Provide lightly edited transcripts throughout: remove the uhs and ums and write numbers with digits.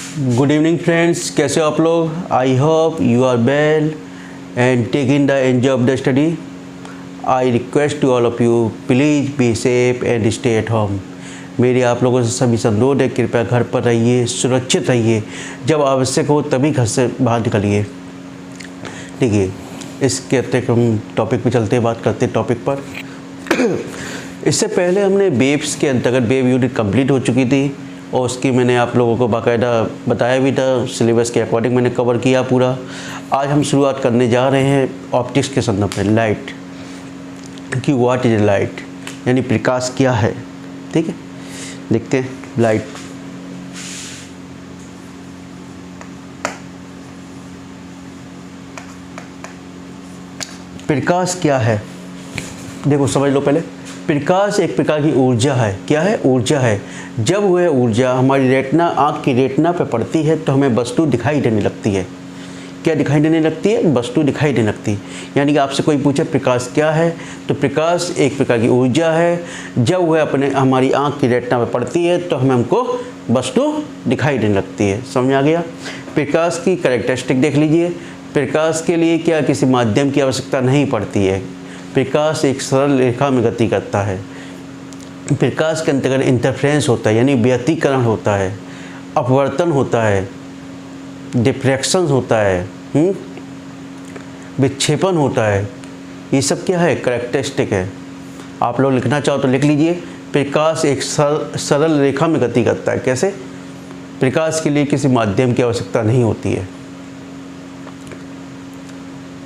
Good evening friends, कैसे हो आप लोग। I hope you are well and taking the enjoy of the study. I request to all of you, please be safe and stay at home. मेरी आप लोगों से सभी से अनुरोध है, कृपया घर पर रहिए, सुरक्षित रहिए। जब आवश्यक हो तभी घर से बाहर निकलिए। ठीक है, इसके तक हम टॉपिक पे चलते हैं, बात करते हैं टॉपिक पर। इससे पहले हमने वेव्स के अंतर्गत वेव यूनिट कंप्लीट हो चुकी थी और उसकी मैंने आप लोगों को बाकायदा बताया भी था, सिलेबस के अकॉर्डिंग मैंने कवर किया पूरा। आज हम शुरुआत करने जा रहे हैं ऑप्टिक्स के संदर्भ में, लाइट कि व्हाट इज लाइट, यानी प्रकाश क्या है। ठीक है, देखते हैं लाइट। प्रकाश क्या है, देखो समझ लो पहले। प्रकाश एक प्रकार की ऊर्जा है। क्या है? ऊर्जा है। जब वह ऊर्जा हमारी रेटिना, आँख की रेटिना पर पड़ती है तो हमें वस्तु दिखाई देने लगती है। क्या दिखाई देने लगती है? वस्तु दिखाई देने लगती है। यानी कि आपसे कोई पूछे प्रकाश क्या है, तो प्रकाश एक प्रकार की ऊर्जा है। जब वह अपने हमारी आँख की रेटिना पर पड़ती है तो हमको वस्तु दिखाई देने लगती है। समझ आ गया? प्रकाश की कैरेक्टरिस्टिक देख लीजिए। प्रकाश के लिए क्या किसी माध्यम की आवश्यकता नहीं पड़ती है। प्रकाश एक सरल रेखा में गति करता है। प्रकाश के अंतर्गत इंटरफ्रेंस होता है, यानी व्यतिकरण होता है, अपवर्तन होता है, डिफ्रैक्शन होता है, विक्षेपण होता है। ये सब क्या है? कैरेक्टरिस्टिक है। आप लोग लिखना चाहो तो लिख लीजिए। प्रकाश एक सरल रेखा में गति करता है। कैसे? प्रकाश के लिए किसी माध्यम की आवश्यकता नहीं होती है।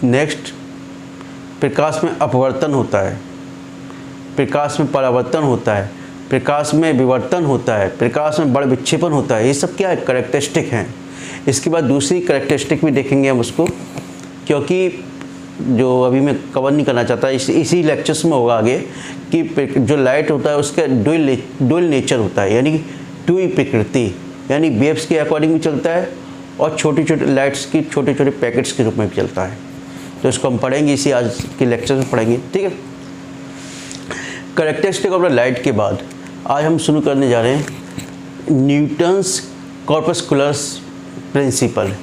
नेक्स्ट, प्रकाश में अपवर्तन होता है, प्रकाश में परावर्तन होता है, प्रकाश में विवर्तन होता है, प्रकाश में बड़ विक्षेपण होता है। ये सब क्या है? कैरेक्टरिस्टिक हैं। इसके बाद दूसरी कैरेक्टरिस्टिक भी देखेंगे हम उसको, क्योंकि जो अभी मैं कवर नहीं करना चाहता, इसी लेक्चर्स में होगा आगे, कि जो लाइट होता है उसका डुअल नेचर होता है, यानी दुई प्रकृति, यानी वेव्स के अकॉर्डिंग भी चलता है और छोटी छोटी लाइट्स की छोटे छोटे पैकेट्स के रूप में भी चलता है। तो इसको हम पढ़ेंगे, इसी आज के लेक्चर में पढ़ेंगे। ठीक है, कैरेक्टरिस्टिक ऑफ द लाइट के बाद आज हम शुरू करने जा रहे हैं न्यूटन्स कॉर्पस्कुलर प्रिंसिपल,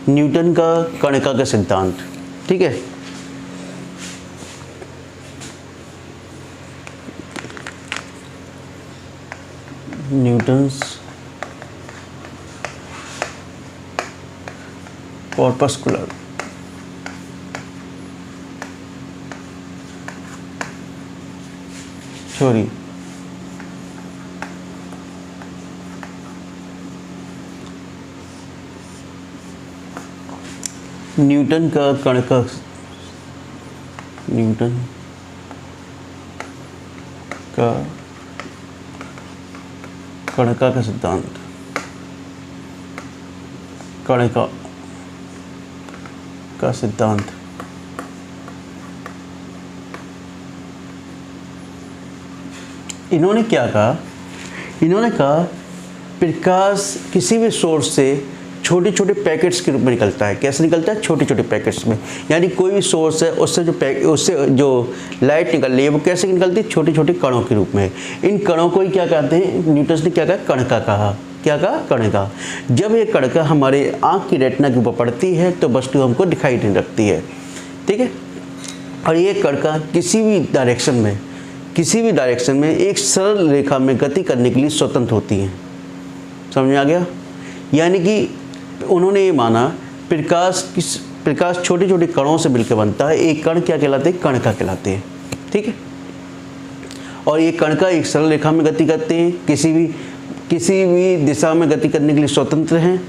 न्यूटन का कणिका का सिद्धांत। ठीक है, न्यूटन्स कॉर्पस्कुलर थ्योरी। न्यूटन का कणिका, न्यूटन का कणिका का सिद्धांत, कणिका का सिद्धांत। इन्होंने क्या कहा? इन्होंने कहा प्रकाश किसी भी सोर्स से छोटे छोटे पैकेट्स के रूप में निकलता है। कैसे निकलता है? छोटे छोटे पैकेट्स में। यानी कोई भी सोर्स है, उससे जो लाइट निकल रही है वो कैसे निकलती है? छोटे छोटे कणों के रूप में। इन कणों को ही क्या कहते हैं? न्यूटन ने क्या कहा? कणिका कहा। क्या कहा? कणिका। जब ये कणिका हमारे आँख की रेटिना के ऊपर पड़ती है तो वस्तु हमको दिखाई देने लगती है। ठीक है, और ये कणिका किसी भी डायरेक्शन में एक सरल रेखा में गति करने के लिए स्वतंत्र होती हैं। समझ में आ गया? यानी कि उन्होंने ये माना प्रकाश छोटे छोटे कणों से मिलकर बनता है। एक कण क्या कहलाते हैं? कणिका कहलाते हैं। ठीक है, और ये कणिका एक सरल रेखा में गति करते हैं, किसी भी दिशा में गति करने के लिए स्वतंत्र हैं।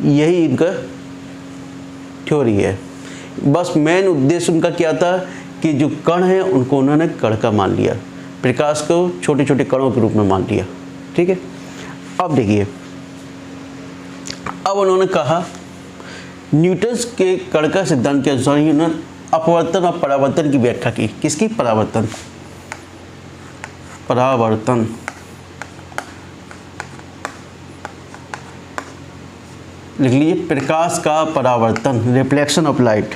यही इनका थ्योरी है। बस मेन उद्देश्य उनका क्या था कि जो कण है उनको उन्होंने कणिका मान लिया, प्रकाश को छोटे छोटे कणों के रूप में मान लिया। ठीक है, अब देखिए, अब उन्होंने कहा न्यूटन के कणिका सिद्धांत के अनुसार उन्होंने अपवर्तन और परावर्तन की व्याख्या की। किसकी? परावर्तन। परावर्तन लिख लीजिए, प्रकाश का परावर्तन, reflection of light.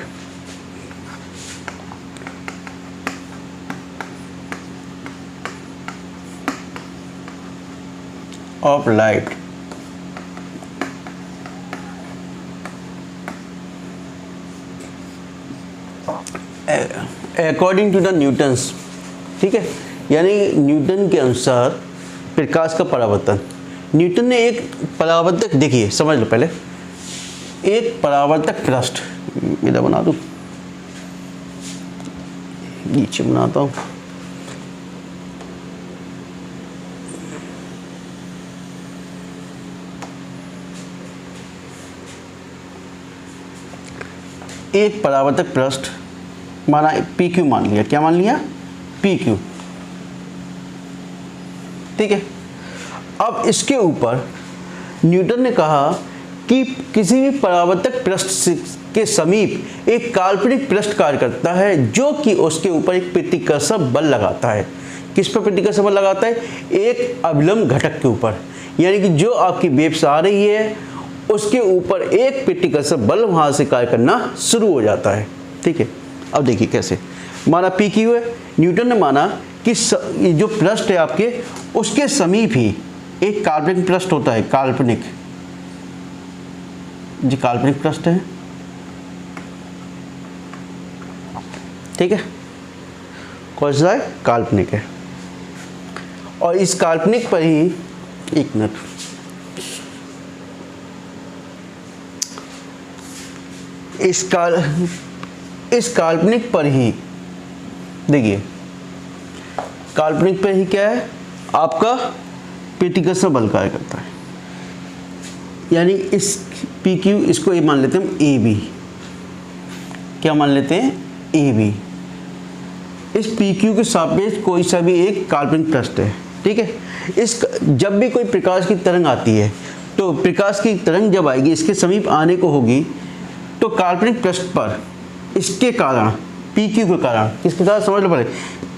Of light. According to the Newton's, ठीक है, यानी न्यूटन के अनुसार प्रकाश का परावर्तन, न्यूटन ने एक परावर्तक, देखिए समझ लो पहले, एक परावर्तक पृष्ठ, इधर बना दूँ, नीचे बनाता हूँ, एक परावर्तक पृष्ठ माना PQ मान लिया, क्या मान लिया, PQ, ठीक है। अब इसके ऊपर न्यूटन ने कहा कि किसी भी परावर्तक पृष्ठ के समीप एक काल्पनिक पृष्ठ कार्य करता है जो कि उसके ऊपर एक प्रतिकर्षण बल लगाता है। किस पर प्रतिकर्षण बल लगाता है, एक अभिलंब घटक के ऊपर, यानी कि जो आपकी वेव्स आ रही है उसके ऊपर एक प्रतिकर्षण बल वहां से कार्य करना शुरू हो जाता है, ठीक है। अब देखिए कैसे, माना PQ है, न्यूटन ने माना कि जो पृष्ठ है आपके उसके समीप ही एक काल्पनिक पृष्ठ होता है, काल्पनिक, जी काल्पनिक पृष्ठ है, ठीक है, कौन सा है, काल्पनिक है। और इस काल्पनिक पर ही, एक मिनट, इस काल्पनिक पर ही, देखिए काल्पनिक पर ही क्या है आपका प्रतिकर्षण बल कार्य करता है, यानी इस PQ, इसको ये मान लेते हैं हम AB, क्या मान लेते हैं, AB। इस PQ के सापेक्ष कोई सा भी एक काल्पनिक पृष्ठ है, ठीक है। इस जब भी कोई प्रकाश की तरंग आती है तो प्रकाश की तरंग जब आएगी इसके समीप आने को होगी तो काल्पनिक पृष्ठ पर इसके कारण, PQ के कारण, किसके कारण समझ लो पहले,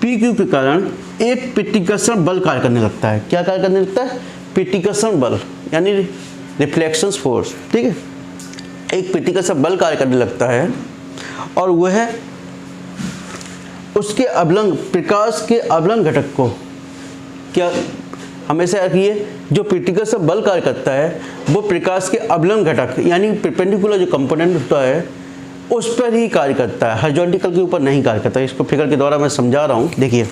PQ के कारण एक प्रतिकर्षण बल कार्य करने लगता है। क्या कार्य करने लगता है, प्रतिकर्षण बल, यानी रिफ्लेक्शन फोर्स, ठीक है, एक प्रतिकर्षण बल कार्य करने लगता है और वह उसके अवलंब, प्रकाश के अवलंब घटक को, क्या हमेशा रखिए, जो प्रतिकर्षण बल कार्य करता है वो प्रकाश के अवलंब घटक यानी परपेंडिकुलर जो कंपोनेंट होता है उस पर ही कार्य करता है, हॉरिजॉन्टल के ऊपर नहीं कार्य करता है। इसको फिगर के द्वारा मैं समझा रहा हूँ। देखिए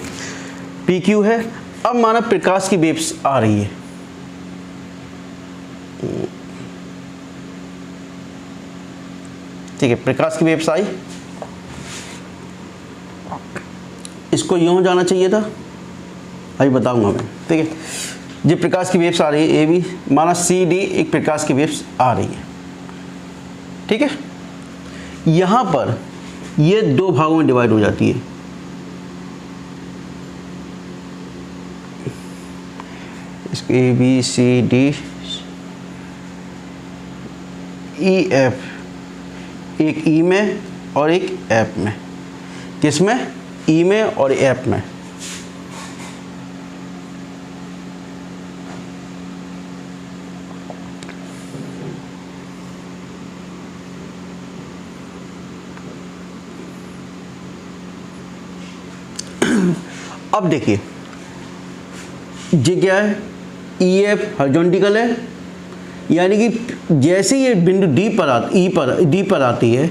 PQ है, अब माना प्रकाश की वेव्स आ रही है, ठीक है, प्रकाश की वेव्स आई, इसको यूं जाना चाहिए था, अभी बताऊंगा मैं, ठीक है। ये प्रकाश की वेव्स आ रही है AB, माना CD एक प्रकाश की वेव्स आ रही है, ठीक है। यहां पर ये दो भागों में डिवाइड हो जाती है, इसको ABCD EF, एक E में और एक F में, किसमें, E में और F में। अब देखिए ये क्या है, EF हॉरिजॉन्टल है, यानी कि जैसे ये बिंदु D पर आती है,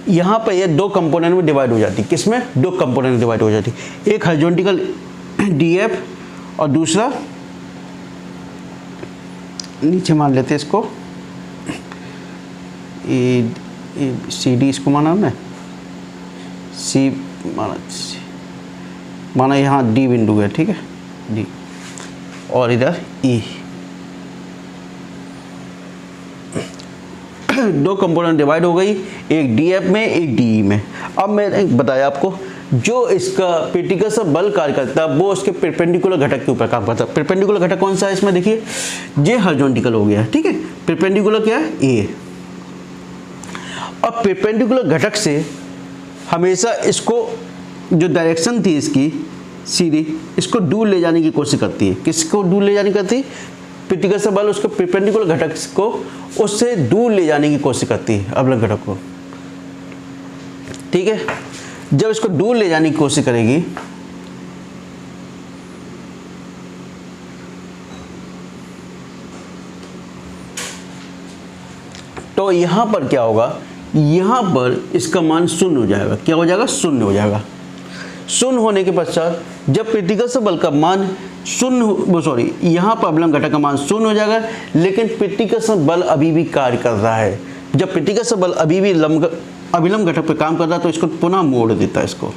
यहाँ पर ये दो कंपोनेंट में डिवाइड हो जाती है, किसमें, दो कंपोनेंट में डिवाइड हो जाती है, एक हॉरिजॉन्टल DF और दूसरा, नीचे मान लेते हैं इसको CD, इसको माना हमने C, माना यहाँ D बिंदु है, ठीक है, D, और इधर E, दो कंपोनेंट डिवाइड हो गई, एक DF में एक DE में। अब मैंने बताया आपको जो इसका प्रतिकर्षण बल कार्य करता है वो उसके परपेंडिकुलर घटक के ऊपर काम करता है। परपेंडिकुलर घटक कौन सा है इसमें, देखिए ये हॉरिजॉन्टल हो गया, ठीक है, परपेंडिकुलर क्या है, A। अब परपेंडिकुलर घटक से हमेशा इसको, जो डायरेक्शन थी इसकी सीधी, इसको दूर ले जाने की कोशिश करती है। किसको दूर ले जाने की करती है, प्रतिकर्षण बल उसको परपेंडिकुलर घटक को उससे दूर ले जाने की कोशिश करती है, अवलंब घटक को, ठीक है। जब इसको दूर ले जाने की कोशिश करेगी तो यहां पर क्या होगा यहाँ पर इसका मान शून्य हो जाएगा। क्या हो जाएगा? शून्य हो जाएगा। शून्य होने के पश्चात जब प्रतिकर्षक बल का मान शून्य, यहाँ पर अवलंब घटक का मान शून्य हो जाएगा, लेकिन प्रतिकर्षक बल अभी भी कार्य कर रहा है। जब प्रतिकर्षक बल अभी भी अभिलंब घटक पर काम कर रहा है तो इसको पुनः मोड़ देता है इसको।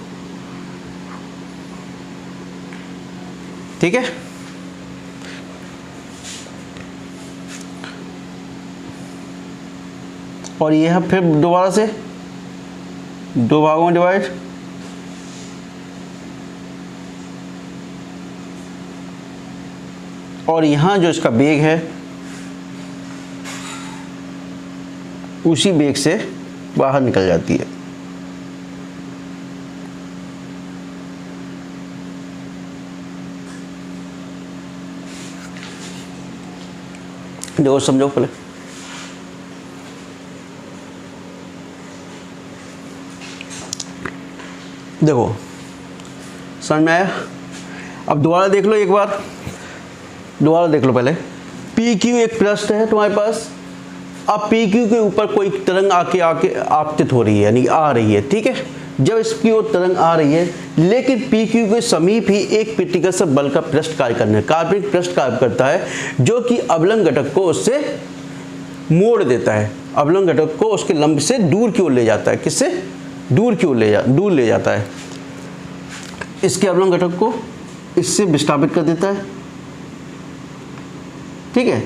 ठीक है, और यह फिर दोबारा से दो भागों में डिवाइड, और यहाँ जो इसका वेग है उसी वेग से बाहर निकल जाती है। देखो समझो पहले, देखो समझ में आया? अब दोबारा देख लो, एक बार दोबारा देख लो पहले। पी क्यू एक पृष्ठ है तुम्हारे पास। अब पी क्यू के ऊपर कोई तरंग आके आपतित हो रही है, यानी आ रही है। ठीक है, जब इसकी ओर तरंग आ रही है, लेकिन पी क्यू के समीप ही एक प्रतिकर्षक बल का पृष्ठ कार्य करने, काल्पनिक पृष्ठ कार्य करता है, जो कि अवलंब घटक को उससे मोड़ देता है। अवलंब घटक को उसके लंब से दूर की ओर ले जाता है। किससे? दूर की ओर दूर ले जाता है। इसके अवलंब घटक को इससे विस्थापित कर देता है। ठीक है,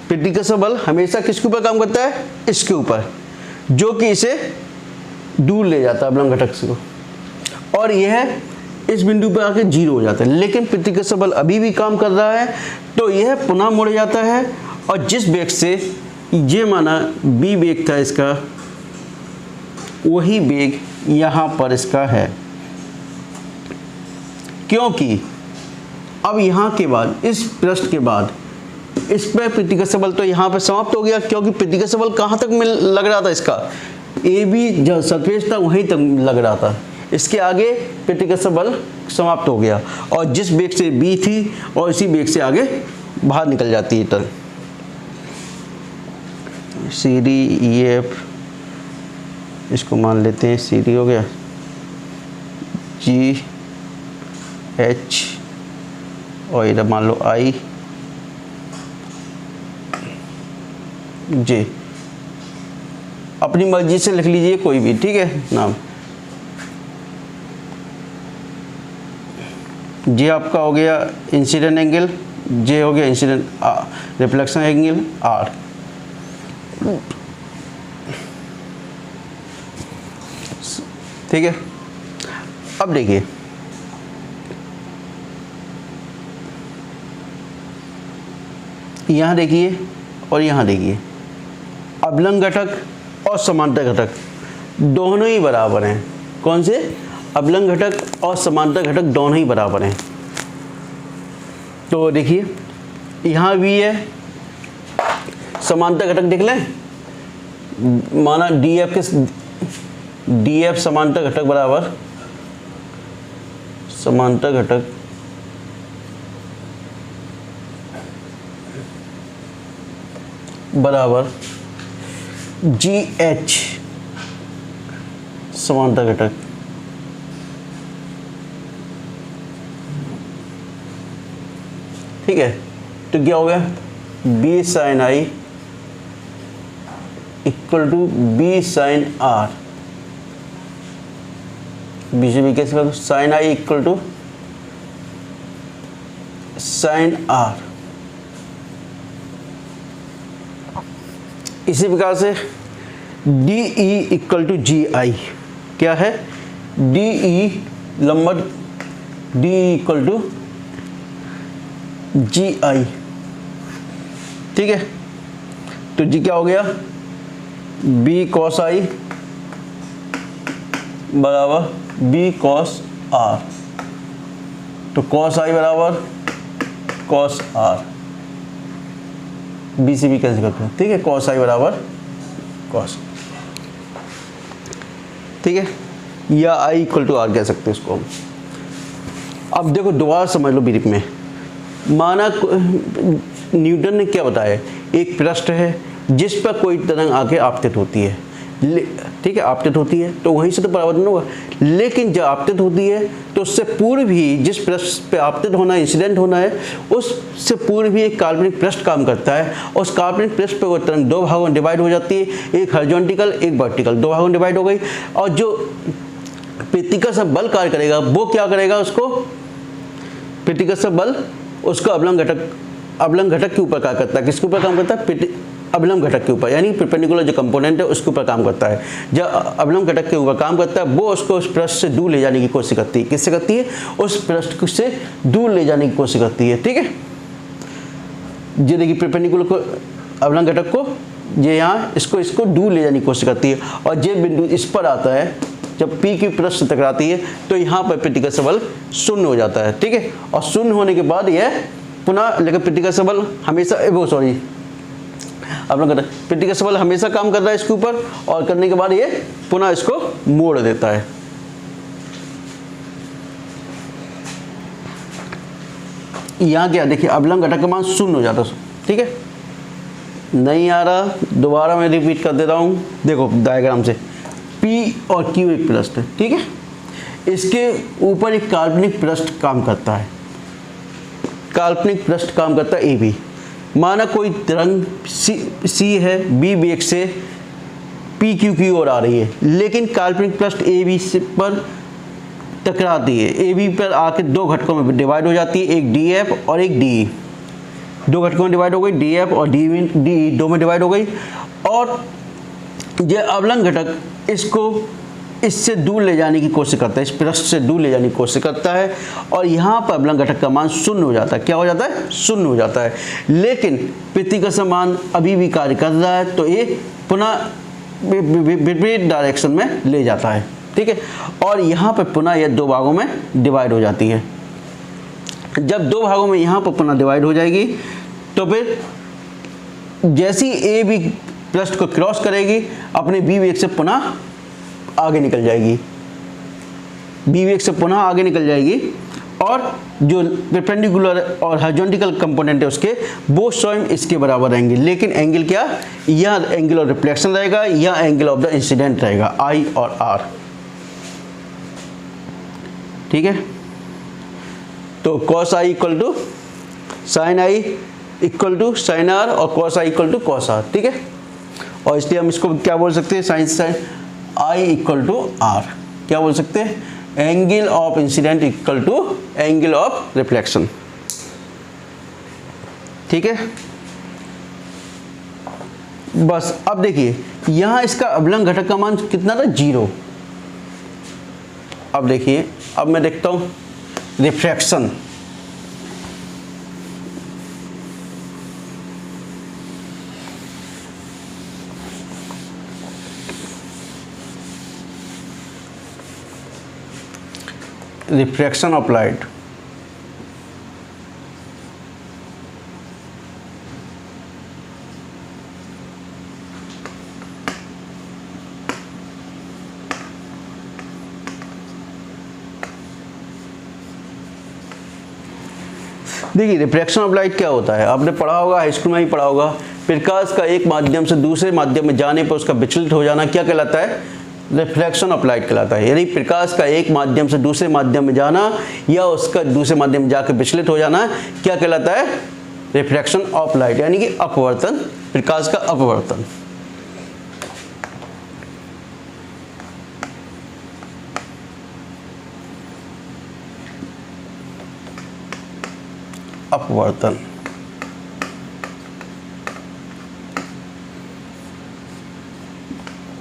प्रतिकर्षक बल हमेशा किसके ऊपर काम करता है? इसके ऊपर, जो कि इसे दूर ले जाता है अवलंब घटक से, और यह इस बिंदु पर आके 0 हो जाता है। लेकिन प्रतिकर्षक बल अभी भी काम कर रहा है, तो यह पुनः मुड़ जाता है, और जिस वेग से ये माना b वेग था इसका, वही वेग यहाँ पर इसका है। क्योंकि अब यहाँ के बाद, इस पृष्ठ के बाद, इस पर प्रतिकर्षक बल तो यहाँ पर समाप्त हो गया, क्योंकि प्रतिकर्षक बल कहाँ तक लग रहा था इसका? ए बी जो सरफेस था वहीं तक लग रहा था। इसके आगे प्रतिकर्षक बल समाप्त हो गया, और जिस वेग से बी थी और इसी वेग से आगे बाहर निकल जाती है तरंग। सी डी ई एफ, इसको मान लेते हैं सी डी हो गया, जी एच, और इधर मान लो आई जे। अपनी मर्जी से लिख लीजिए कोई भी, ठीक है नाम। जे आपका हो गया इंसिडेंट एंगल, जे हो गया इंसिडेंट रिफ्लेक्शन एंगल आर। ठीक है, अब देखिए यहाँ देखिए और यहाँ देखिए, अवलंब घटक और समांतर घटक दोनों ही बराबर हैं। कौन से? अवलंब घटक और समांतर घटक दोनों ही बराबर हैं। तो देखिए यहाँ भी है समांतर घटक, देख लें, माना डी एफ के डी एफ समांतर घटक बराबर समांतर घटक बराबर जी एच समांतर घटक। ठीक है, तो क्या हो गया? B sine I equal to B sine R. B से बी कैसे कर दो? Sine I equal to sine R. इसी प्रकार से D E equal to G I. क्या है? डी ई लंबवत D equal to G I. ठीक है, तो जी क्या हो गया? बी कॉस आई बराबर बी कॉस आर। तो कॉस आई बराबर कॉस आर, बी से बी कैंसिल करते हैं। ठीक है, कॉस आई बराबर कॉस। ठीक है, या आई इक्वल टू आर कह सकते हैं इसको हम। अब देखो दोबारा समझ लो ब्रीफ में। माना न्यूटन ने क्या बताया? एक पृष्ठ है, जिस पर कोई तरंग आके आपतित होती है, ठीक है, आपतित होती है तो वहीं से तो परावर्तन होगा। लेकिन जब आपतित होती है तो उससे पूर्व ही जिस पृष्ठ पे आपतित होना है, इंसिडेंट होना है, उससे पूर्व भी एक काल्पनिक पृष्ठ काम करता है। उस काल्पनिक पृष्ठ पे वो तरंग दो भागों में डिवाइड हो जाती है, एक हॉरिजॉन्टल एक वर्टिकल, दो भागों में डिवाइड हो गई। और जो प्रतिकर्षक बल कार्य करेगा वो क्या करेगा, उसको प्रतिकर्षक बल उसको अवलंब घटक के ऊपर कार्य करता है। किसके ऊपर काम करता है? अवलंब घटक के ऊपर, यानी परपेंडिकुलर जो कंपोनेंट है उसके ऊपर काम करता है। जब अवलंब घटक के ऊपर काम करता है वो उसको उस पृष्ठ से दूर ले जाने की कोशिश करती है। किससे करती है? उस पृष्ठ से दूर ले जाने की कोशिश करती है। ठीक है, ये देखिए परपेंडिकुलर को, अवलंब घटक को, ये यहाँ इसको दूर ले जाने की कोशिश करती है। और ये बिंदु इस पर आता है, जब P की पृष्ठ से टकराती है तो यहाँ पर प्रतिकर्षक बल शून्य हो जाता है। ठीक है, और शून्य होने के बाद यह पुनः, लेकिन प्रतिकर्षक बल हमेशा प्रतिकर्षक बल हमेशा काम कर रहा है इसके ऊपर, और करने के बाद ये पुनः इसको मोड़ देता है। यहाँ क्या देखिए, अवलंब घटक का मान शून्य हो जाता है। ठीक है, नहीं आ रहा, दोबारा मैं रिपीट कर देता हूँ। देखो डायग्राम से, P और Q एक पृष्ठ है। ठीक है, इसके ऊपर एक काल्पनिक पृष्ठ काम करता है, काल्पनिक पृष्ठ काम करता है AB। माना कोई तरंग C है, B वेग से PQ की ओर आ रही है, लेकिन काल्पनिक पृष्ठ AB पर टकराती है। AB पर आके दो घटकों में डिवाइड हो जाती है, एक DF और एक DE। दो घटकों में डिवाइड हो गई, DF और DE दो में डिवाइड हो गई। और यह अवलंब घटक इसको इससे दूर ले जाने की कोशिश करता है, इस पृष्ठ से दूर ले जाने की कोशिश करता है। और यहाँ पर अवलंब घटक का मान शून्य हो जाता है। क्या हो जाता है? शून्य हो जाता है। लेकिन प्रतिकर्षक मान अभी भी कार्य कर रहा है, तो ये पुनः विपरीत डायरेक्शन में ले जाता है। ठीक है, और यहाँ पर पुनः यह दो भागों में डिवाइड हो जाती है। जब दो भागों में यहाँ पर पुनः डिवाइड हो जाएगी तो फिर जैसी ए बी पृष्ठ को क्रॉस करेगी, अपने बी वेग से पुनः आगे निकल जाएगी, बी वेग से पुनः आगे निकल जाएगी। और जो परपेंडिकुलर और हॉरिजॉन्टल कंपोनेंट है उसके, वो स्वयं इसके बराबर रहेंगे। लेकिन एंगल क्या? यह एंगल ऑफ रिफ्लेक्शन रहेगा, यह एंगल ऑफ द इंसिडेंट रहेगा, I और R। ठीक है, तो cos I equal to sin I equal to sin R और cos I equal to cos R। ठीक है, और इसलिए हम इसको क्या बोल सकते हैं? sin I equal to R। क्या बोल सकते हैं? Angle of incident equal to angle of reflection. ठीक है, बस अब देखिए यहां इसका अवलंब घटक का मान कितना था? 0। अब देखिए, अब मैं देखता हूं रिफ्रैक्शन। Refraction of light. देखिए रिफ्रैक्शन ऑफ लाइट क्या होता है, आपने पढ़ा होगा, हाई स्कूल में भी पढ़ा होगा। प्रकाश का एक माध्यम से दूसरे माध्यम में जाने पर उसका विचलित हो जाना क्या कहलाता है? रिफ्लेक्शन ऑफ लाइट कहलाता है। यानी प्रकाश का एक माध्यम से दूसरे माध्यम में जाना या उसका दूसरे माध्यम में जाकर विचलित हो जाना क्या कहलाता है? रिफ्रैक्शन ऑफ लाइट, यानी कि अपवर्तन, प्रकाश का अपवर्तन। अपवर्तन।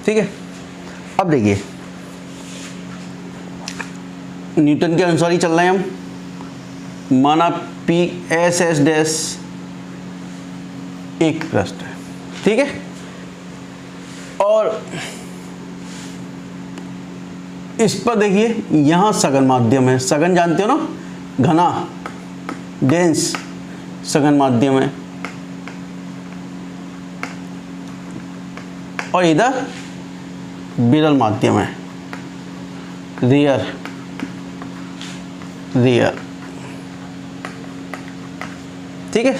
ठीक है, अब देखिए न्यूटन के अनुसार ही चल रहे हैं हम। माना पी एस एस डैश एक पृष्ठ है। ठीक है, और इस पर देखिए यहां सघन माध्यम है। सघन जानते हो ना, घना, डेंस सघन माध्यम है। और इधर विरल माध्यम है, रेयर। ठीक है,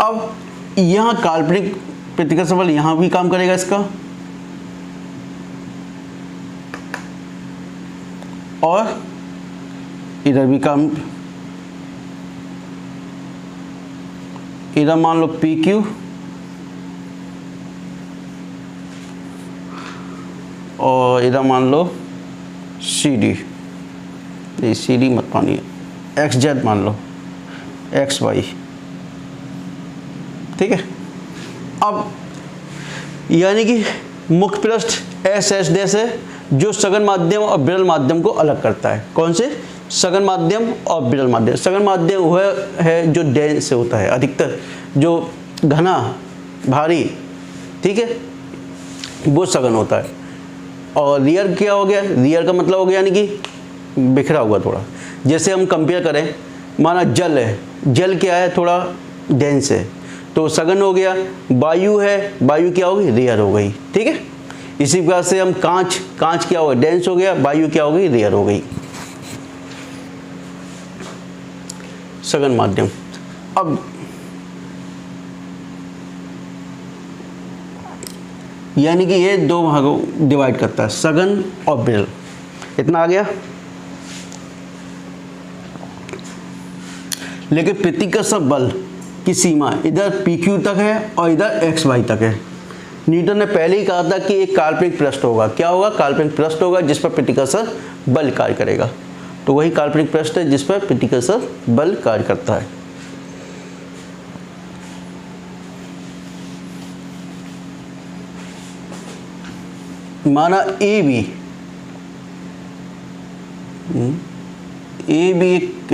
अब यहाँ काल्पनिक प्रतिकर्ष बल यहाँ भी काम करेगा इसका, और इधर भी काम, इधर मान लो पी क्यू और इधर मान लो सी डी, ये सी डी मत मानिए, एक्स जेड मान लो, एक्स वाई, ठीक है। अब यानी कि मुख्य पृष्ठ एस एस डैश है जो सघन माध्यम और विरल माध्यम को अलग करता है। कौन से? सघन माध्यम और विरल माध्यम। सघन माध्यम वह है जो डेंस से होता है, अधिकतर जो घना भारी, ठीक है, वो सघन होता है। और रियर क्या हो गया? रियर का मतलब हो गया यानी कि बिखरा हुआ थोड़ा। जैसे हम कंपेयर करें, माना जल है, जल क्या है? थोड़ा डेंस है, तो सघन हो गया। वायु है, वायु क्या होगी? रेयर हो गई, ठीक है। इसी प्रकार से हम कांच, कांच क्या होगा? डेंस हो गया, वायु क्या हो गई? रेयर हो गई। सघन माध्यम। अब यानी कि ये दो भागों डिवाइड करता है, सघन और विरल। इतना आ गया। लेकिन प्रतिकर्ष बल की सीमा इधर पी क्यू तक है और इधर एक्स वाई तक है। न्यूटन ने पहले ही कहा था कि एक काल्पनिक पृष्ठ होगा। क्या होगा? काल्पनिक पृष्ठ होगा जिस पर प्रतिकर्ष बल कार्य करेगा। तो वही काल्पनिक पृष्ठ है जिस पर प्रतिकर्ष बल कार्य करता है। माना ए बी एक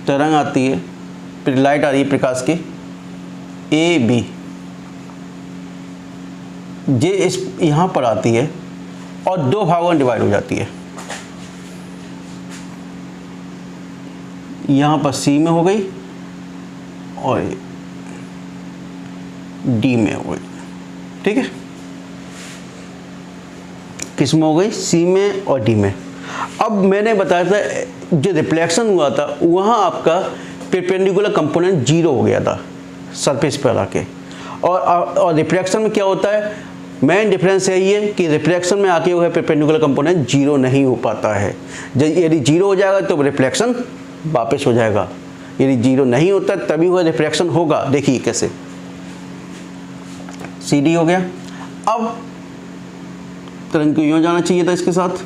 तरंग आती है, फिर लाइट आ रही है प्रकाश की, ए बी जे इस यहाँ पर आती है और दो भागों में डिवाइड हो जाती है। यहाँ पर सी में हो गई और डी में हो गई, ठीक है। किस में हो गई? सी में और डी में। अब मैंने बताया था जो रिफ्लेक्शन हुआ था वहाँ आपका परपेंडिकुलर कंपोनेंट जीरो हो गया था सरफेस पर आके, और रिफ्लेक्शन में क्या होता है? मेन डिफरेंस यही है कि रिफ्लेक्शन में आके वह परपेंडिकुलर कंपोनेंट जीरो नहीं हो पाता है। यदि जीरो हो जाएगा तो रिफ्लेक्शन वापस हो जाएगा, यदि जीरो नहीं होता तभी वह रिफ्लेक्शन होगा। देखिए कैसे, सी डी हो गया। अब तरंग को यूं जाना चाहिए था इसके साथ,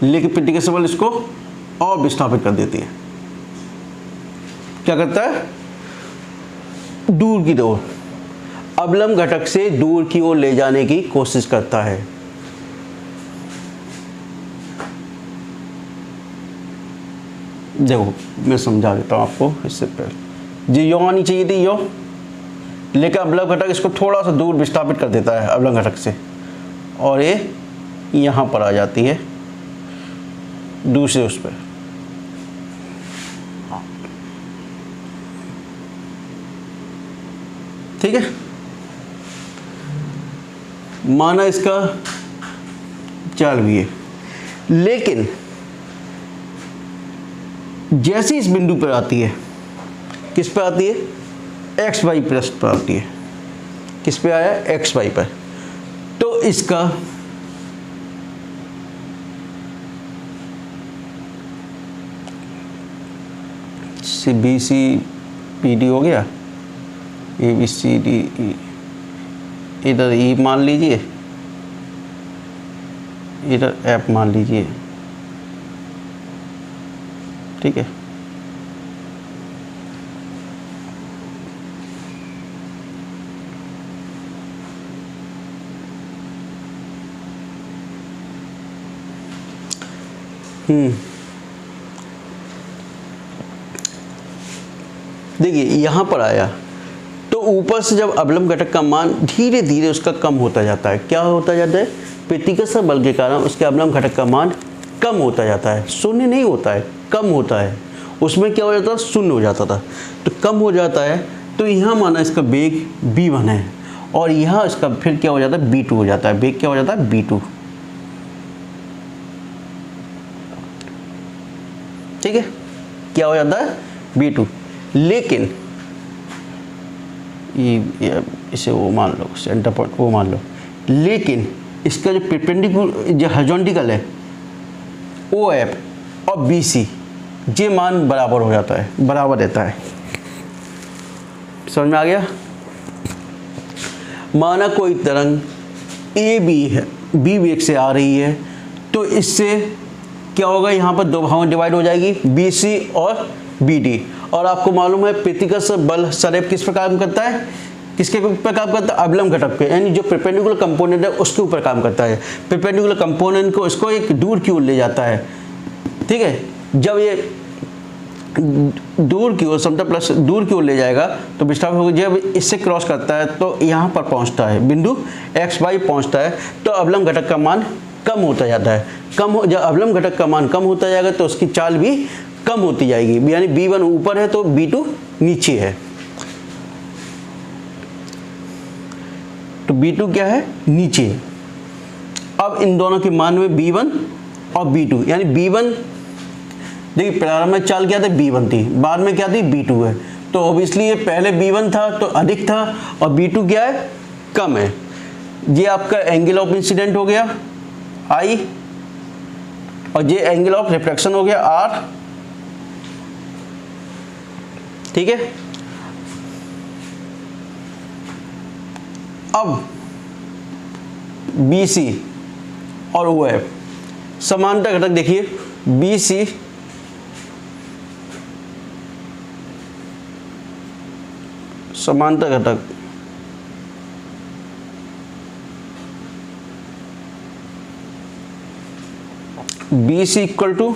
लेकिन प्रतिकर्ष बल इसको और विस्थापित कर देती है। क्या करता है? दूर की ओर, अवलंब घटक से दूर की ओर ले जाने की कोशिश करता है। देखो मैं समझा देता हूं आपको इससे पहले। जी यो आनी चाहिए थी, यो, लेकिन अवलंब घटक इसको थोड़ा सा दूर विस्थापित कर देता है अवलंब घटक से, और ये यहाँ पर आ जाती है दूसरे उस पर। ठीक है, माना इसका चाल भी है, लेकिन जैसी इस बिंदु पर आती है, किस पर आती है? एक्स वाई पृष्ठ पर आती है। किस पे आया? एक्स वाई पर। तो इसका बी सी पी डी हो गया, A B C D E, इधर ई मान लीजिए, इधर एफ मान लीजिए, ठीक है। देखिए यहाँ पर आया तो ऊपर से जब अवलंब घटक का मान धीरे धीरे उसका कम होता जाता है। क्या होता जाता है? प्रतिकर्ष बल के कारण उसके अवलंब घटक का मान कम होता जाता है, शून्य नहीं होता है, कम होता है। उसमें क्या हो जाता था? शून्य हो जाता था, तो कम हो जाता है। तो यहाँ माना इसका वेग v1 है और यहाँ इसका फिर क्या हो जाता है? v2 हो जाता है। वेग क्या हो जाता है? v2, ठीक है। क्या हो जाता है B2। लेकिन ये इसे वो मान लो, सेंटर पॉइंट वो मान लो, लेकिन इसका जो परपेंडिकुलर जो हॉरिजॉन्टल है OF और BC, ये मान बराबर हो जाता है, बराबर रहता है। समझ में आ गया? माना कोई तरंग AB है, B वेग से आ रही है, तो इससे क्या होगा, यहाँ पर दो भागों में डिवाइड हो जाएगी, BC और BD। और आपको मालूम है प्रतिकर्ष बल सदैव किस पर काम करता है, किसके ऊपर काम करता है, अवलंब घटक पे, यानी जो परपेंडिकुलर कंपोनेंट है उसके ऊपर काम करता है। परपेंडिकुलर कंपोनेंट को इसको एक दूर की ओर ले जाता है, ठीक है। जब ये दूर की ओर समतल प्लस दूर की ओर ले जाएगा तो विस्थापन होगा, जब इससे क्रॉस करता है तो यहाँ पर पहुँचता है, बिंदु XY पहुँचता है, तो अवलंब घटक का मान कम होता जाता है। जब अवलंब घटक का मान कम होता जाएगा तो उसकी चाल भी कम होती जाएगी, यानी B1 ऊपर है तो B2 नीचे है, तो B2 क्या है, नीचे। अब इन दोनों के मान में B1 और B2, यानी B1 देखिए प्रारंभ में चाल क्या थी, B1 थी, बाद में क्या थी, B2 है। तो ऑब्वियसली ये पहले B1 था तो अधिक था और B2 क्या है, कम है। ये आपका एंगल ऑफ इंसिडेंट हो गया I, और ये एंगल ऑफ रिफ्लेक्शन हो गया R, ठीक है। अब BC और OF समांतर घटक देखिए, BC समांतर घटक BC इक्वल टू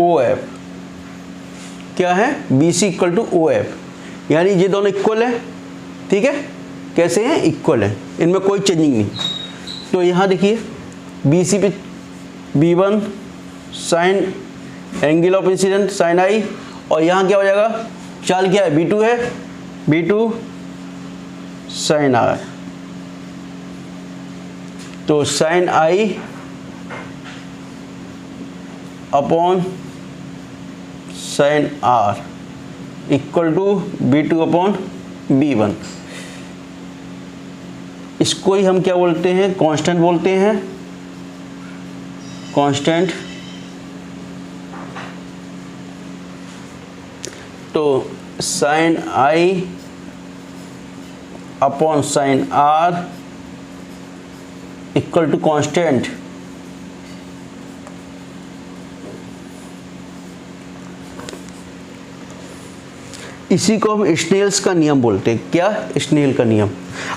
OF, क्या है, BC इक्वल टू OF, यानी ये दोनों इक्वल है, ठीक है। कैसे हैं, इक्वल है, इनमें कोई चेंजिंग नहीं। तो यहाँ देखिए BC पे B1 sine angle of incident sine I, और यहाँ क्या हो जाएगा, चाल क्या है, B2 है, B2 साइन R, तो sine I upon sine R equal to B2 upon B1। इसको ही हम क्या बोलते हैं, कांस्टेंट बोलते हैं, कांस्टेंट। तो sine I upon sine R equal to constant. इसी को हम स्नेल्स का नियम बोलते हैं। क्या, स्नेल का नियम।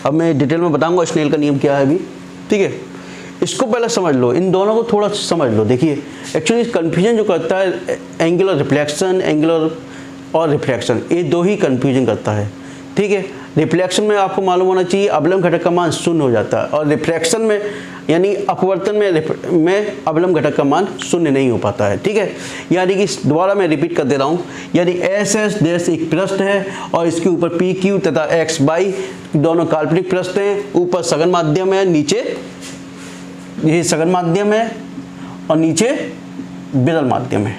अब मैं डिटेल में बताऊंगा स्नेल का नियम क्या है अभी, ठीक है। इसको पहले समझ लो, इन दोनों को थोड़ा समझ लो। देखिए एक्चुअली कंफ्यूजन जो करता है एंगुलर रिफ्लेक्शन, एंगुलर और रिफ्लेक्शन, ये दो ही कंफ्यूजन करता है, ठीक है। रिफ्लेक्शन में आपको मालूम होना चाहिए अवलंब घटक का मान शून्य हो जाता है, और रिफ्लेक्शन में यानी अपवर्तन में अवलंब घटक का मान शून्य नहीं हो पाता है, ठीक है। यानी कि दोबारा मैं रिपीट कर दे रहा हूँ, यानी SS देश एक पृष्ठ है और इसके ऊपर PQ तथा XY दोनों काल्पनिक पृष्ठ हैं, ऊपर सघन माध्यम है, नीचे ये सघन माध्यम है और नीचे विरल माध्यम है,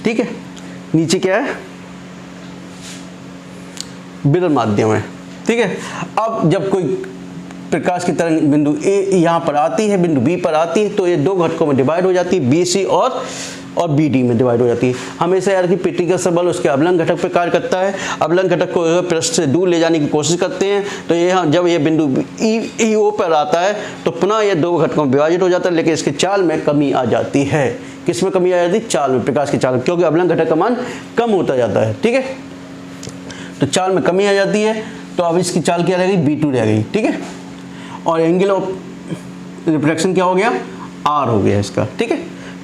ठीक है। नीचे क्या है, विरल माध्यम है, ठीक है। अब जब कोई प्रकाश की तरंग बिंदु A यहाँ पर आती है, बिंदु B पर आती है, तो ये दो घटकों में डिवाइड हो जाती है, BC और BD में डिवाइड हो जाती है। हमेशा यार कि प्रतिकर्ष बल उसके अवलंब घटक पर कार्य करता है। अवलंब घटक को पृष्ठ से दूर ले जाने की कोशिश करते हैं, तो ये जब ये बिंदु EO पर आता है तो पुनः ये दो घटकों में विभाजित हो जाता है, लेकिन इसके चाल में कमी आ जाती है। किस में कमी आ जाती है, चाल में, प्रकाश की चाल, क्योंकि अवलंब घटक का मान कम होता जाता है, ठीक है। तो चाल में कमी आ जाती है, तो अब इसकी चाल क्या रह गई, B2 रह गई, ठीक है। और एंगल ऑफ रिफ्लेक्शन क्या हो गया, R हो गया इसका, ठीक है।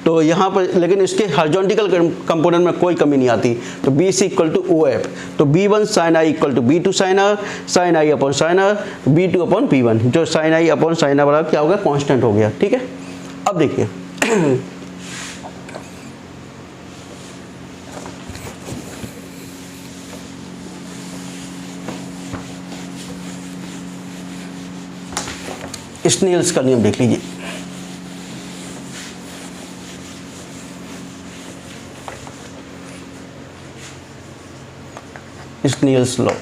तो यहाँ पर लेकिन इसके हॉरिजॉन्टल कंपोनेंट में कोई कमी नहीं आती। तो BC इक्वल टू OF, तो B1 sine I equal to B2 sine R, sine I upon sine R, B2 upon B1, जो sine I upon sine R बराबर क्या हो गया, कॉन्स्टेंट हो गया, ठीक है। अब देखिए स्नेल्स का नियम देख लीजिए। Snell's law.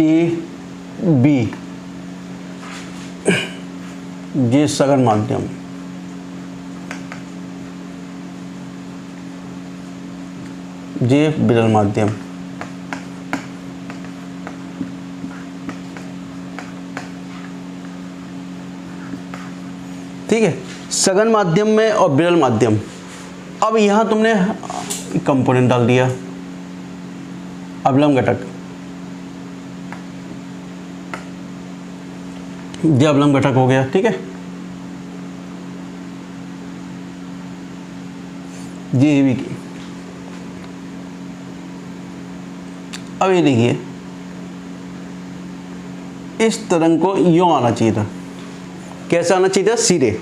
ए बी ये सघन माध्यम, ये विरल माध्यम। ठीक है, सघन माध्यम में और विरल माध्यम। अब यहां तुमने कंपोनेंट डाल दिया, अवलंब घटक, ये अवलंब घटक हो गया। ठीक है, ये भी। अब ये देखिए, इस तरंग को यूं आना चाहिए था। कैसे आना चाहिए था? सीधे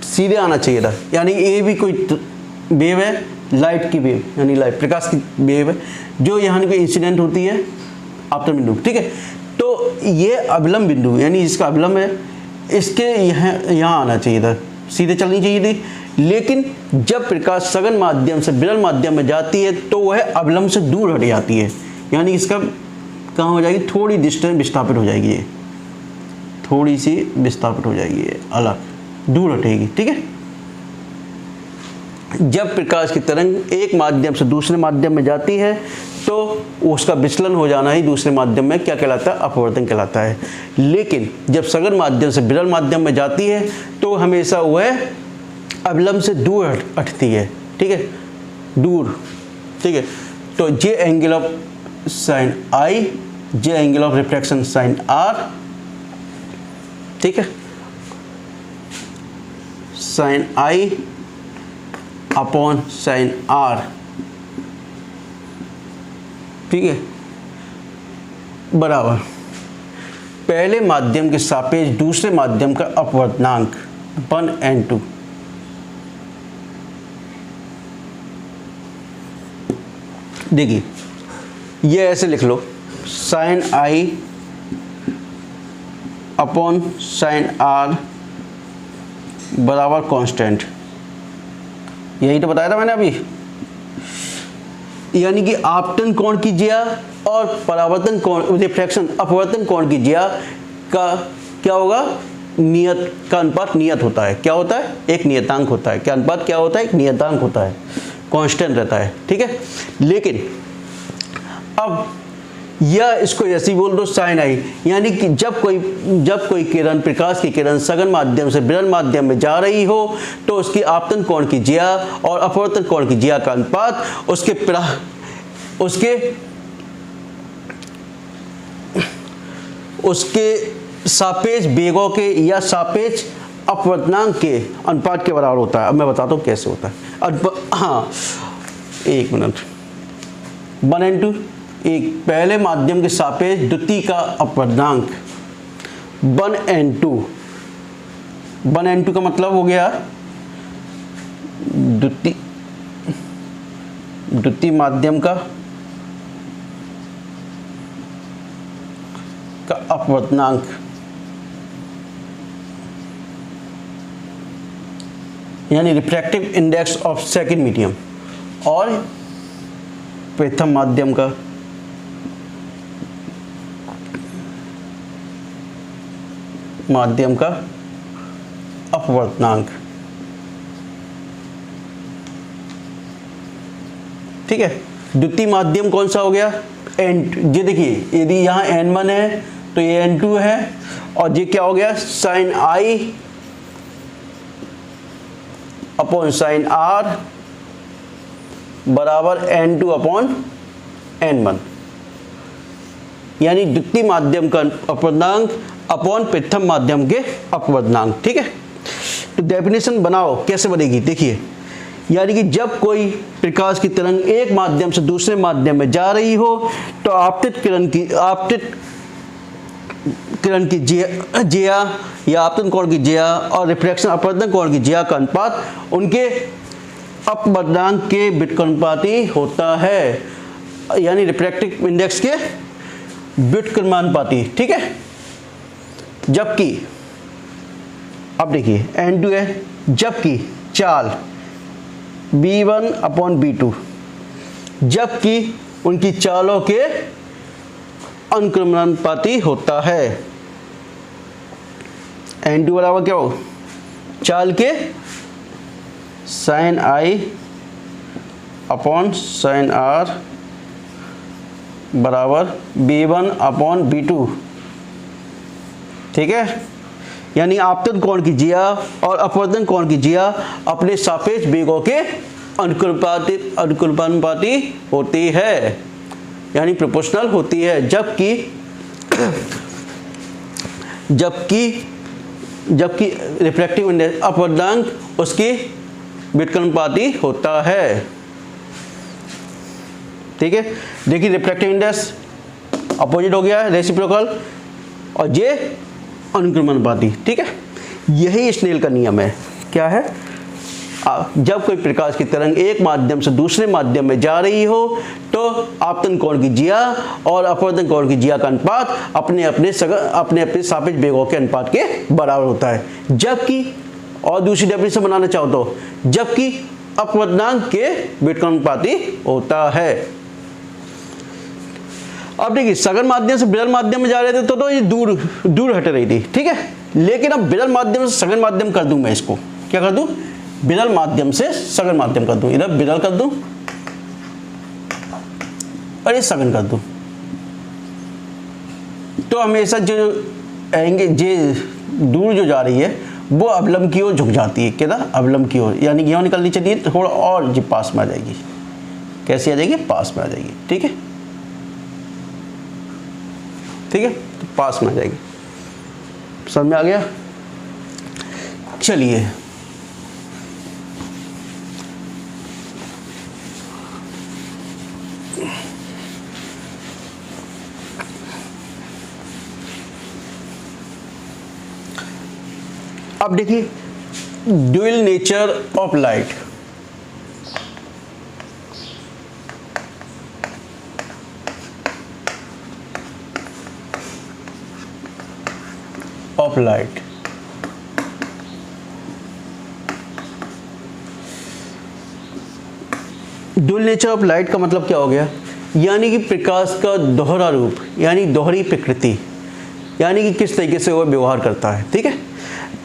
सीधे आना चाहिए था। यानी ये भी कोई वेव है, लाइट की वेव, यानी लाइट प्रकाश की वेव है, जो यहाँ कोई इंसिडेंट होती है आपतन बिंदु। ठीक है, तो ये अवलंब बिंदु यानी इसका अवलंब है, इसके यहाँ आना चाहिए था, सीधे चलनी चाहिए थी। लेकिन जब प्रकाश सघन माध्यम से विरल माध्यम में जाती है तो वह अवलंब से दूर हट जाती है, यानी इसका कहाँ हो जाएगी? थोड़ी डिस्टेंस विस्थापित हो जाएगी, ये थोड़ी सी विस्थापित हो जाएगी, ये अलग दूर हटेगी। ठीक है, जब प्रकाश की तरंग एक माध्यम से दूसरे माध्यम में जाती है तो उसका विचलन हो जाना ही दूसरे माध्यम में क्या कहलाता है? अपवर्तन कहलाता है। लेकिन जब सघन माध्यम से विरल माध्यम में जाती है तो हमेशा वह अवलंब से दूर हटती है। ठीक है, दूर। ठीक है, तो ये एंगल ऑफ साइन आई, ये angle of refraction sine R. ठीक है, साइन आई अपॉन साइन आर। ठीक है, बराबर पहले माध्यम के सापेक्ष दूसरे माध्यम का अपवर्तनांक 1n2। देखिए, ये ऐसे लिख लो, sine I upon sine are बराबर कांस्टेंट। यही तो बताया था मैंने अभी, यानी कि आपतन कोण की ज्या और परावर्तन कोण, रिफ्रैक्शन अपवर्तन कोण की ज्या का क्या होगा? नियत का अनुपात नियत होता है। क्या होता है? एक नियतांक होता है। क्या अनुपात क्या होता है? एक नियतांक होता है, कांस्टेंट रहता है। ठीक है, लेकिन अब या इसको ऐसे ही बोल दो साइन आई, यानी कि जब कोई किरण, प्रकाश की किरण सघन माध्यम से विरल माध्यम में जा रही हो तो उसकी आपतन कोण की ज्या और अपवर्तन कोण की ज्या का अनुपात उसके सापेक्ष वेगों के या सापेक्ष अपवर्तनांक के अनुपात के बराबर होता है। अब मैं बताता हूँ कैसे होता है। हाँ, एक मिनट। 1n2 एक पहले माध्यम के सापेक्ष द्वितीय का अपवर्तनांक 1n2। 1n2 का मतलब हो गया द्वितीय माध्यम का अपवर्तनांक, यानी refractive index of second medium, और प्रथम माध्यम का अपवर्तनांक। ठीक है, द्वितीय माध्यम कौन सा हो गया? n। ये देखिए, यदि यहाँ n1 है तो ये n2 है, और ये क्या हो गया? Sine I upon sine are बराबर n2 अपॉन n1, यानी द्वितीय माध्यम का अपवर्तनांक अपॉन प्रथम माध्यम के अपवर्तनांक। ठीक है, तो डेफिनेशन बनाओ, कैसे बनेगी? देखिए, यानी कि जब कोई प्रकाश की तरंग एक माध्यम से दूसरे माध्यम में जा रही हो तो आपतित किरण की जिया या आपतन कोण की जिया और रिफ्रैक्शन अपवर्तन कोण की जिया का अनुपात उनके अपवर्तनांक के व्युत्क्रमानुपाती होता है, यानी रिफ्रैक्टिव इंडेक्स के व्युत्क्रमानुपाती। ठीक है, जबकि अब देखिए N2 है, जबकि चाल B1/B2 जबकि उनकी चालों के अनुक्रमणानुपाती होता है। N2 बराबर क्या हो, चाल के sin I upon sin R बराबर B1/B2। ठीक है, यानी आपतन कोण की जिया और अपवर्तन कोण की जिया अपने सापेक्ष वेगों के अनुक्रमानुपाती होती है, यानी प्रोपोर्शनल होती है। जबकि रिफ्रैक्टिव इंडेक्स अपवर्तनांक उसकी व्युत्क्रमानुपाती होता है। ठीक है, देखिए रिफ्रैक्टिव इंडेक्स अपोजिट हो गया है, रेसिप्रोकल, और ये अनुक्रमानुपाती। ठीक है, यही स्नेल का नियम है। क्या है, जब कोई प्रकाश की तरंग एक माध्यम से दूसरे माध्यम में जा रही हो तो आपतन कोण की जिया और अपवर्तन कोण की जिया का अनुपात अपने अपने सापेक्ष वेगों के अनुपात के बराबर होता है। जबकि, और दूसरी डेफिनेशन बनाना चाहो तो, जबकि अपवर्तनांक के व्युत्क्रमानुपाती होता है। अब देखिए सघन माध्यम से विरल माध्यम में जा रहे थे तो ये दूर हट रही थी। ठीक है, लेकिन अब विरल माध्यम से सघन माध्यम कर दूं, मैं इसको क्या कर दूं, विरल माध्यम से सघन माध्यम कर दूं, इधर विरल कर दूं और ये सघन कर दूं, तो हमेशा जो आएंगे जे दूर जो जा रही है वो अवलंब की ओर झुक जाती है। क्या, अवलंब की ओर, यानी यहाँ निकलनी चाहिए थोड़ा और जी पास में आ जाएगी। कैसी आ जाएगी, पास में आ जाएगी। ठीक है, ठीक है, तो पास में आ जाएगी। समझ में आ गया। चलिए अब देखिए dual nature of light. Of light, dual nature of light का मतलब क्या हो गया, यानी कि प्रकाश का दोहरा रूप, यानी दोहरी प्रकृति, यानी कि किस तरीके से वो व्यवहार करता है। ठीक है,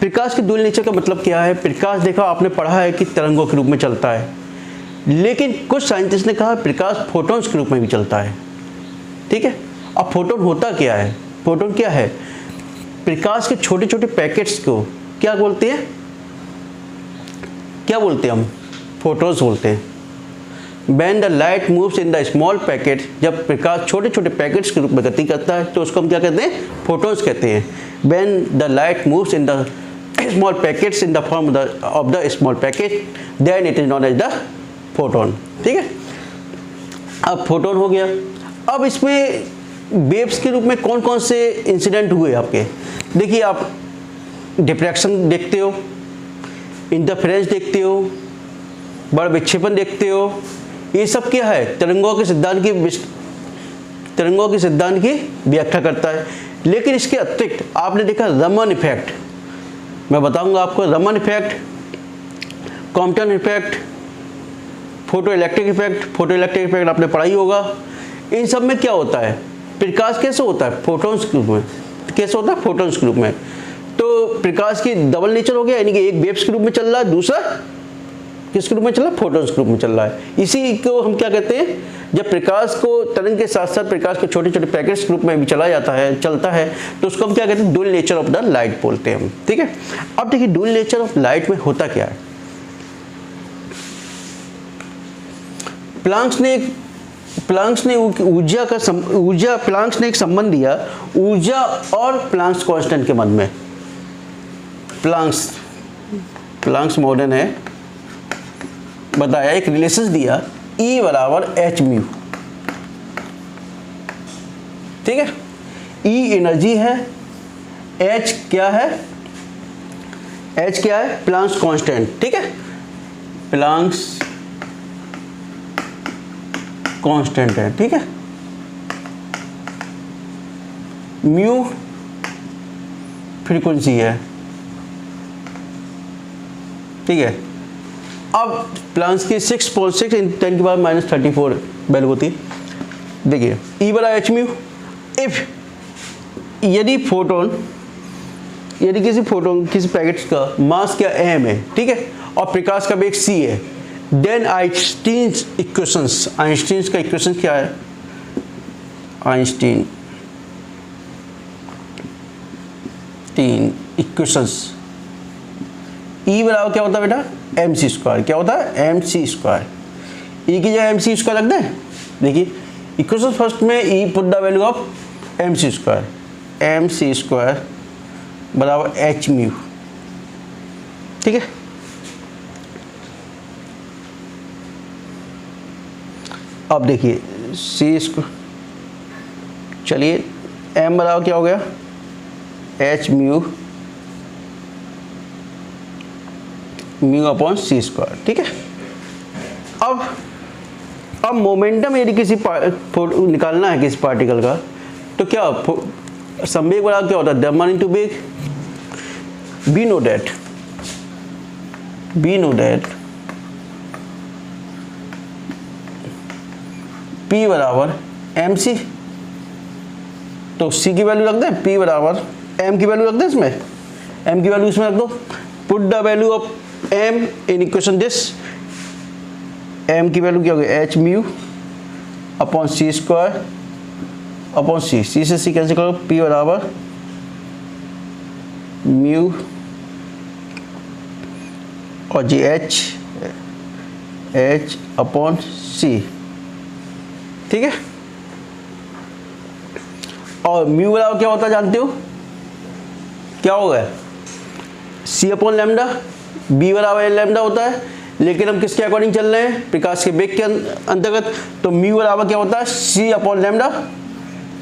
प्रकाश के ड्यूअल नेचर का मतलब क्या है। प्रकाश देखा आपने पढ़ा है कि तरंगों के रूप में चलता है, लेकिन कुछ साइंटिस्ट ने कहा प्रकाश फोटॉन्स के रूप में भी चलता है। ठीक है, अब फोटोन होता क्या है, फोटोन क्या है, प्रकाश के छोटे छोटे पैकेट्स को क्या बोलते हैं, क्या बोलते हैं हम, फोटोन्स बोलते हैं। When the light moves in the small packet, जब प्रकाश छोटे छोटे पैकेट्स के रूप में गति करता है तो उसको हम क्या कहते हैं, फोटोन्स कहते हैं। When the light moves in the small packets in the form of the small packet, then it is known as the photon। ठीक है, अब फोटोन हो गया। अब इसमें वेव्स के रूप में कौन कौन से इंसिडेंट हुए आपके, देखिए आप डिफ्रैक्शन देखते हो, इंटरफेरेंस देखते हो, बड़ा विक्षेपण देखते हो, ये सब क्या है, तरंगों के सिद्धांत की व्याख्या करता है। लेकिन इसके अतिरिक्त आपने देखा रमन इफेक्ट, मैं बताऊंगा आपको, Raman effect, Compton effect, photo electric effect आपने पढ़ा ही होगा। इन सब में क्या होता है, प्रकाश कैसे होता है, फोटॉन्स के रूप में, कैसे होता है, फोटॉन्स के रूप में। तो प्रकाश की डबल नेचर हो गया, यानी कि एक वेव्स के रूप में चल रहा है, दूसरा किसके रूप में चल रहा है, फोटॉन्स के रूप में चल रहा है। इसी को हम क्या कहते हैं, जब प्रकाश को तरंग के साथ साथ प्रकाश के छोटे छोटे पैकेट्स के रूप में भी चलता है तो उसको हम क्या कहते हैं, dual nature of the light बोलते हैं हम। ठीक है, अब देखिए ड्यूअल नेचर ऑफ लाइट में होता क्या है। प्लांक्स ने एक संबंध दिया ऊर्जा और प्लांक्स कांस्टेंट के मध्य में। प्लांक्स मॉडर्न है, बताया एक रिलेशन दिया E बराबर h म्यू। ठीक है, E एनर्जी है एच क्या है, एच क्या है, प्लांक्स कांस्टेंट, ठीक है, प्लांक्स कांस्टेंट है, ठीक है। म्यू फ्रीक्वेंसी है, ठीक है। अब प्लांक्स की 6.6 × 10⁻³ वैल्यू होती है। देखिए ई बड़ा एच म्यू, इफ यदि किसी फोटोन किसी पैकेट का मास क्या एम है, ठीक है, और प्रकाश का वेग सी है, देन आइंस्टीन्स इक्वेशंस, आइंस्टीन्स का इक्वेशन क्या है, आइंस्टीन इक्वेशंस, ई बराबर क्या होता है बेटा, एम सी स्क्वायर, क्या होता है, एम सी स्क्वायर, ई की जगह एम सी स्क्वायर रख दें। देखिए इक्वेशन फर्स्ट में E put the value of M C square, M C square बराबर एच म्यू, ठीक है। अब देखिए सी स्क्वायर, चलिए एम बराबर क्या हो गया, एच म्यू अपॉन सी स्क्वायर, ठीक है। अब मोमेंटम यदि किसी निकालना है किसी पार्टिकल का, तो क्या संवेग बराबर क्या होता है, द्रव्यमान इनटू वेग। वी नो दैट P बराबर एम सी, तो C की वैल्यू रख दें, P बराबर M की वैल्यू रख दें, इसमें M की वैल्यू इसमें रख दो, put the value of M in equation this, M की वैल्यू क्या होगी, एच म्यू अपॉन सी स्क्वायर अपॉन सी, सी से सी कैंसिल करो, P बराबर म्यू और जी एच अपॉन सी, ठीक है। और म्यू बराबर क्या होता है जानते हो, क्या होगा, सी अपॉन लैम्डा, बी बराबर लैम्डा होता है, लेकिन हम किसके अकॉर्डिंग चल रहे हैं, प्रकाश के वेग के अंतर्गत, तो म्यू बराबर क्या होता है, सी अपॉन लैम्डा,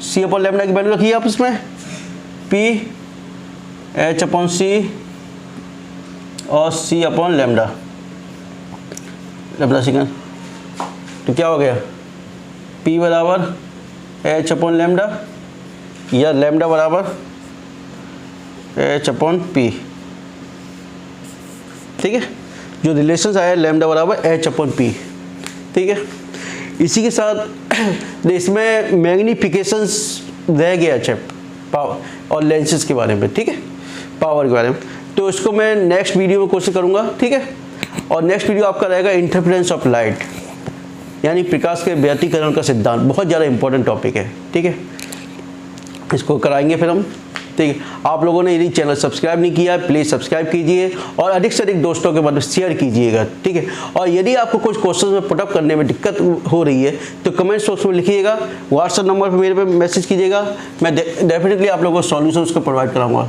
सी अपॉन लैम्डा की वैल्यू रखिए आप इसमें, पी एच अपॉन सी और सी अपॉन लैम्डा, लैम्डा सेकंड, तो क्या हो गया, पी बराबर एच अपॉन लैम्डा या लैम्डा बराबर एच अपॉन पी, ठीक है। जो रिलेशन आया लैम्डा बराबर एच अपॉन पी, ठीक है। इसी के साथ इसमें मैग्निफिकेशंस रह गया चैप्टर पावर और लेंसेज के बारे में, ठीक है, पावर के बारे में, तो इसको मैं नेक्स्ट वीडियो में कोशिश करूँगा, ठीक है। और नेक्स्ट वीडियो आपका रहेगा इंटरफेरेंस ऑफ लाइट, यानी प्रकाश के व्यतिकरण का सिद्धांत, बहुत ज़्यादा इंपॉर्टेंट टॉपिक है, ठीक है, इसको कराएंगे फिर हम, ठीक है। आप लोगों ने यदि चैनल सब्सक्राइब नहीं किया है, प्लीज़ सब्सक्राइब कीजिए और अधिक से अधिक दोस्तों के बाद शेयर कीजिएगा, ठीक है। और यदि आपको कुछ क्वेश्चन में पुटअप करने में दिक्कत हो रही है तो कमेंट बॉक्स में लिखिएगा, व्हाट्सएप नंबर पर मेरे पे मैसेज कीजिएगा, मैं डेफिनेटली आप लोगों को सॉल्यूशन उसको प्रोवाइड कराऊंगा,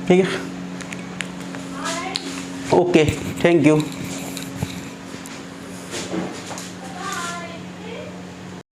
ठीक है। Okay, thank you.